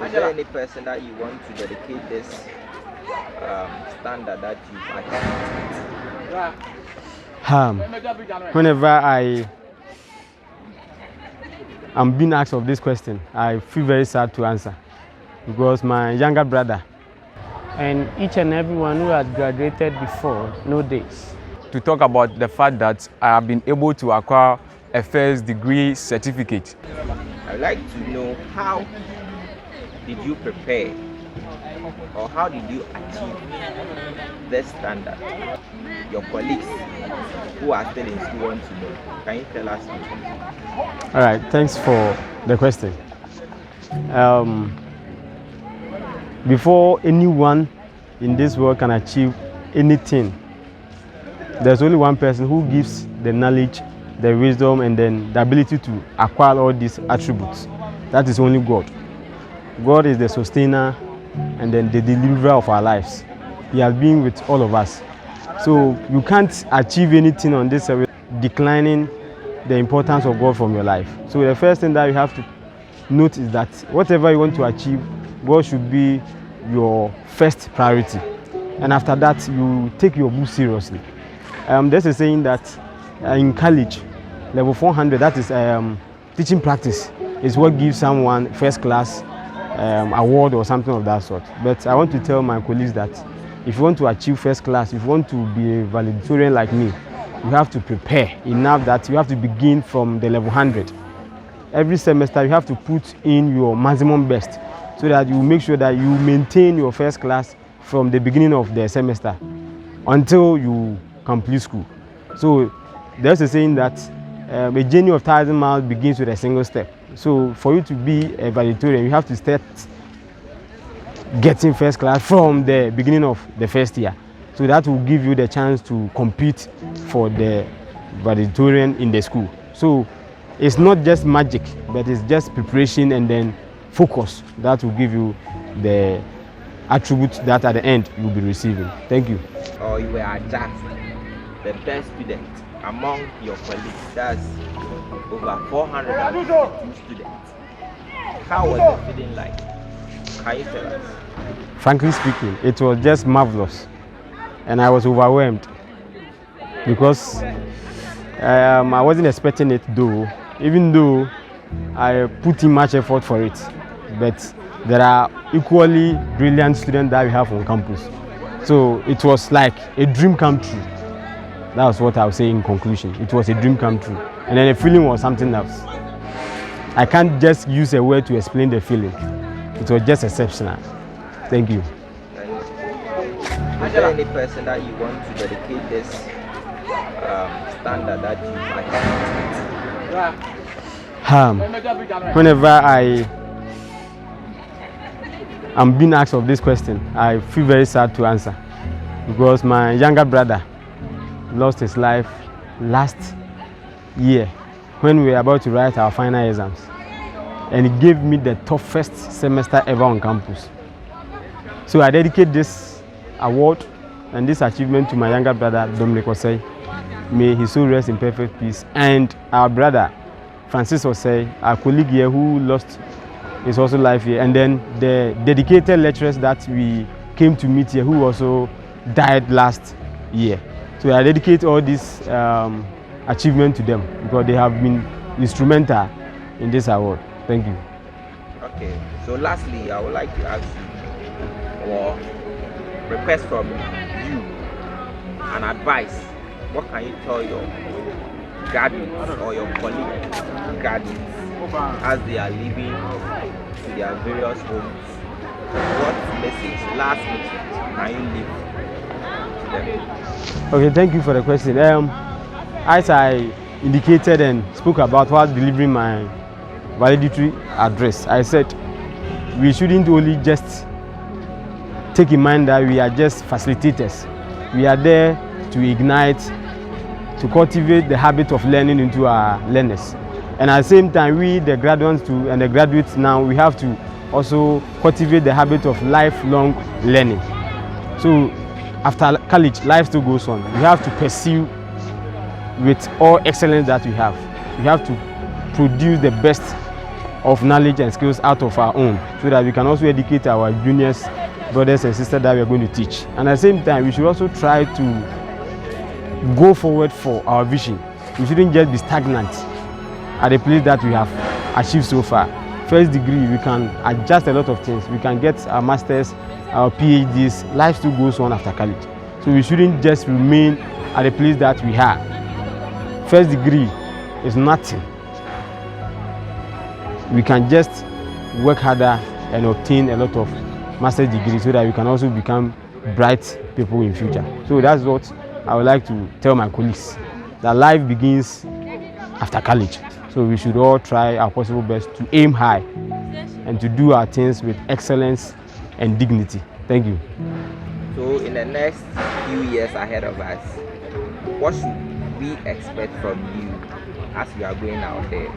Is there any person that you want to dedicate this standard that you've achieved? Whenever I'm being asked of this question, I feel very sad to answer because my younger brother and each and everyone who had graduated before nowadays. To talk about the fact that I have been able to acquire a first degree certificate. I'd like to know, how did you prepare or how did you achieve this standard? Your colleagues who are still in school want to know. Can you tell us something? All right, thanks for the question. Before anyone in this world can achieve anything, there's only one person who gives the knowledge, the wisdom, and then the ability to acquire all these attributes. That is only God. God is the sustainer and then the deliverer of our lives. He has been with all of us. So you can't achieve anything on this service declining the importance of God from your life. So the first thing that you have to note is that whatever you want to achieve, God should be your first priority. And after that, you take your book seriously. There's a saying that in college, level 400, that is teaching practice, is what gives someone first class award or something of that sort. But I want to tell my colleagues that if you want to achieve first class, if you want to be a valedictorian like me, you have to prepare enough that you have to begin from the level 100. Every semester you have to put in your maximum best so that you make sure that you maintain your first class from the beginning of the semester until you complete school. So there's a saying that a journey of 1,000 miles begins with a single step. So for you to be a valedictorian, you have to start getting first class from the beginning of the first year. So that will give you the chance to compete for the valedictorian in the school. So it's not just magic, but it's just preparation and then focus that will give you the attributes that at the end you'll be receiving. Thank you. Or you were adjudged the best student among your colleagues, that's over 452 students. How was the feeling like? Can you tell us? Frankly speaking, it was just marvelous, and I was overwhelmed because I wasn't expecting it, though, even though I put in much effort for it. But there are equally brilliant students that we have on campus. So it was like a dream come true. That was what I would say in conclusion. It was a dream come true. And then the feeling was something else. I can't just use a word to explain the feeling. It was just exceptional. Thank you. Is there any person that you want to dedicate this standard that you've achieved? Whenever I'm being asked of this question, I feel very sad to answer because my younger brother lost his life last year when we were about to write our final exams, and he gave me the toughest semester ever on campus. So I dedicate this award and this achievement to my younger brother Dominic Osei. May his soul rest in perfect peace, and our brother Francis Osei, our colleague here who lost his also life here, and then the dedicated lecturers that we came to meet here who also died last year. So I dedicate all this achievement to them because they have been instrumental in this award. Thank you. Okay, so lastly, I would like to ask you or request from you an advice. What can you tell your graduates or your colleagues graduates as they are leaving to their various homes? What message, last message, can you leave to them? Okay, thank you for the question. As I indicated and spoke about while delivering my valedictory address, I said we shouldn't only just take in mind that we are just facilitators. We are there to ignite, to cultivate the habit of learning into our learners. And at the same time, we, the graduates too, and the graduates now, we have to also cultivate the habit of lifelong learning. So after college, life still goes on. We have to pursue with all excellence that we have. We have to produce the best of knowledge and skills out of our own, so that we can also educate our juniors, brothers and sisters that we are going to teach. And at the same time, we should also try to go forward for our vision. We shouldn't just be stagnant at the place that we have achieved so far. First degree, we can adjust a lot of things. We can get our masters, our PhDs. Life still goes on after college. So we shouldn't just remain at the place that we are. First degree is nothing. We can just work harder and obtain a lot of master's degrees so that we can also become bright people in future. So that's what I would like to tell my colleagues, that life begins after college. So we should all try our possible best to aim high and to do our things with excellence and dignity. Thank you. So in the next few years ahead of us, what should we expect from you as you are going out there?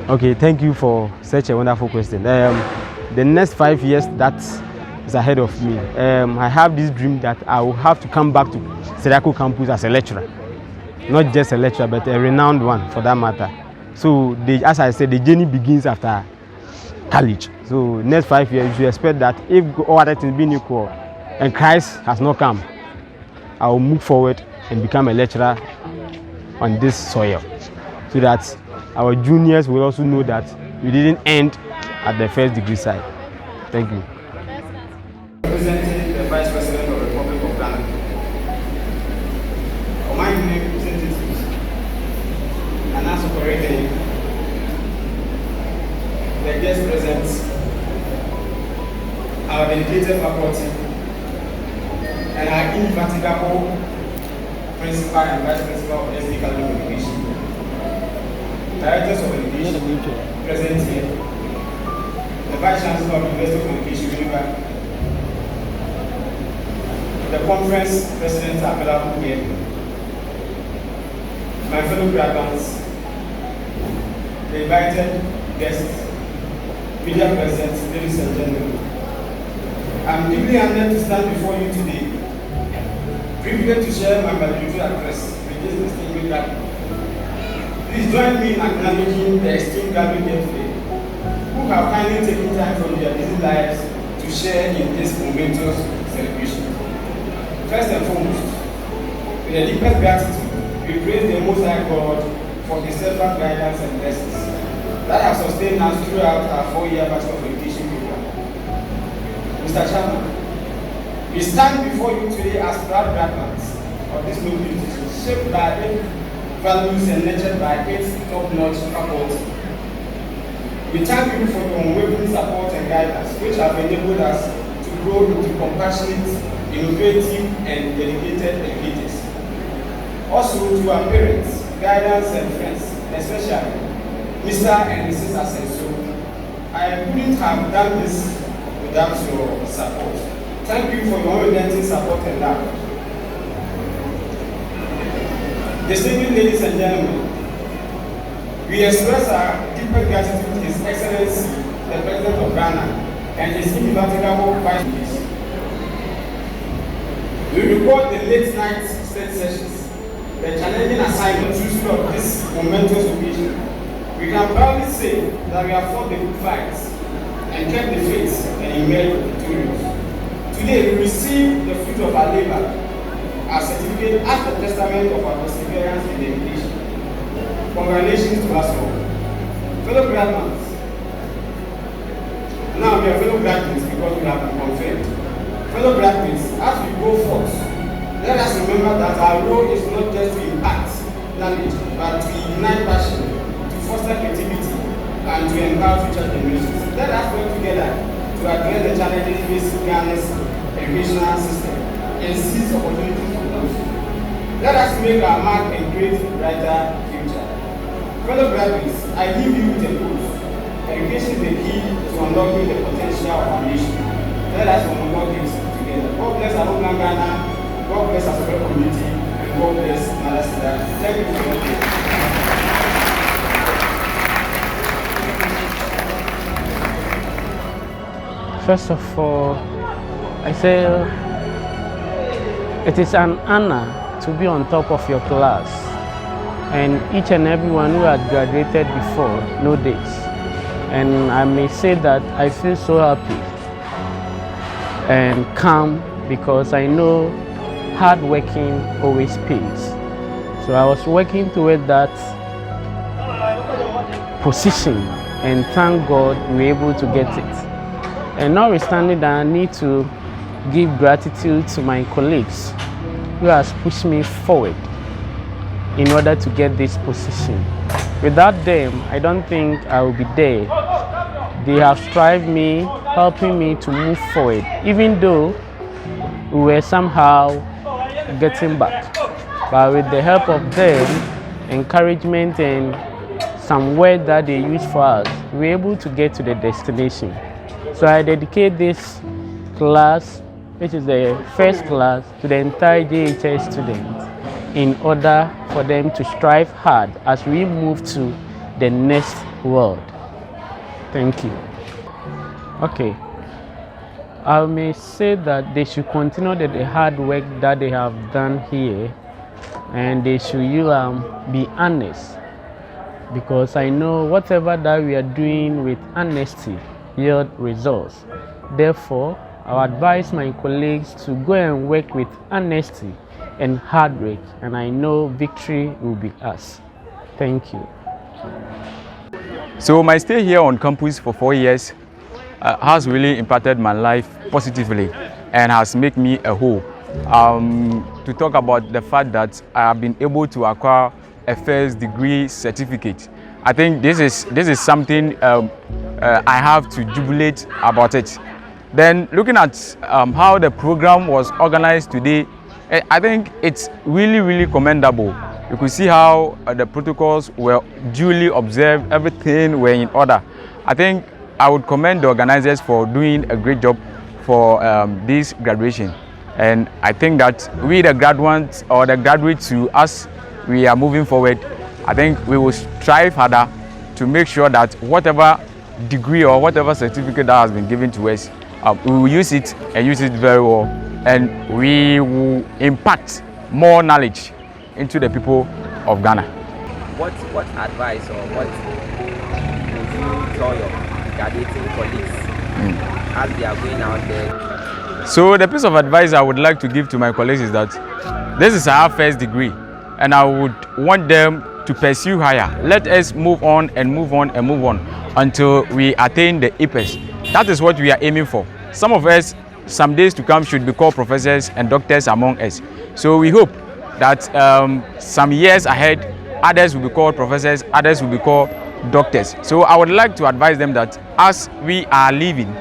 Okay, thank you for such a wonderful question. The next 5 years that is ahead of me, I have this dream that I will have to come back to SEDACOE campus as a lecturer. Not just a lecturer, but a renowned one for that matter. So, as I said, the journey begins after college. So, next 5 years, you should expect that if all other things being equal and Christ has not come, I will move forward and become a lecturer on this soil, so that our juniors will also know that we didn't end at the first degree side. Thank you. Representing the Vice President of the Republic of Ghana. My name representatives, and also correcting the guest presents, our dedicated faculty, and our indefatigable principal and vice principal of SD Academy of Education, directors of education present here, the Vice Chancellor of University of Education, Univa, the conference president available here, my fellow graduates, the invited guests, media present, ladies and gentlemen. I'm deeply honored to stand before you today, privileged to share my valedictorian address with this distinguished gathering. Please join me in acknowledging the esteemed gathering here today, who have kindly taken time from their busy lives to share in this momentous celebration. First and foremost, with the deepest gratitude, we praise the Most High God for His steadfast guidance and blessings that have sustained us throughout our 4-year Bachelor of Education program. Mr. Chairman, we stand before you today as proud graduates of this noble institution, shaped by its values and nurtured by its top-notch faculty. We thank you for your unwavering support and guidance, which have enabled us to grow into compassionate, innovative, and dedicated educators. Also to our parents, guidance, and friends, especially Mr. and Mrs. Asenso. I couldn't have done this without your support. Thank you for your unrelenting support and love. Distinguished ladies and gentlemen, we express our deepest gratitude to His Excellency, the President of Ghana, and His indefatigable Vice President. We record the late night state sessions, the challenging assignments of this momentous occasion. We can proudly say that we have fought the good fights and kept the faith and emerged victorious. Today, we receive the fruit of our labor, our certificate as the testament of our perseverance and dedication. Congratulations to us all. Fellow graduates, now we are fellow graduates because we have been confirmed. Fellow graduates, as we go forth, let us remember that our role is not just to impact knowledge, but to ignite passion, to foster creativity, and to empower future generations. Let us work together to address the challenges facing Ghana's educational system and seize opportunities for growth. Let us make our mark and create a brighter future. Fellow graduates, I leave you with a quote. Education is the key to unlocking the potential of our nation. Let us unlock this together. God bless our own Ghana, God bless our fellow community, and God bless Malasida. Thank you for your time. First of all, I say it is an honor to be on top of your class, and each and everyone who had graduated before know this. And I may say that I feel so happy and calm because I know hard working always pays. So I was working toward that position, and thank God we were able to get it. And notwithstanding that, I need to give gratitude to my colleagues who has pushed me forward in order to get this position. Without them, I don't think I will be there. They have strived me, helping me to move forward, even though we were somehow getting back. But with the help of them, encouragement and some word that they use for us, we were able to get to the destination. So I dedicate this class, which is the first class, to the entire JHS students in order for them to strive hard as we move to the next world. Thank you. Okay. I may say that they should continue the hard work that they have done here, and they should be honest, because I know whatever that we are doing with honesty yield results. Therefore, I would advise my colleagues to go and work with honesty and hard work, and I know victory will be ours. Thank you. So my stay here on campus for 4 years has really impacted my life positively and has made me a whole. To talk about the fact that I have been able to acquire a first degree certificate, I think this is something I have to jubilate about it. Then looking at how the program was organized today, I think it's really commendable. You could see how the protocols were duly observed, everything were in order. I think I would commend the organizers for doing a great job for this graduation. And I think that we the graduates or the graduates to us, we are moving forward. I think we will strive harder to make sure that whatever degree or whatever certificate that has been given to us, we will use it and use it very well. And we will impact more knowledge into the people of Ghana. What advice or what would you tell your graduating colleagues as they are going out there? So the piece of advice I would like to give to my colleagues is that this is our first degree, and I would want them to pursue higher. Let us move on and move on and move on until we attain the apex. That is what we are aiming for. Some of us, some days to come, should be called professors and doctors among us. So we hope that some years ahead, others will be called professors, others will be called doctors. So I would like to advise them that as we are leaving,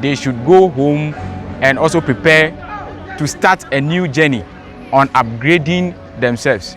they should go home and also prepare to start a new journey on upgrading themselves.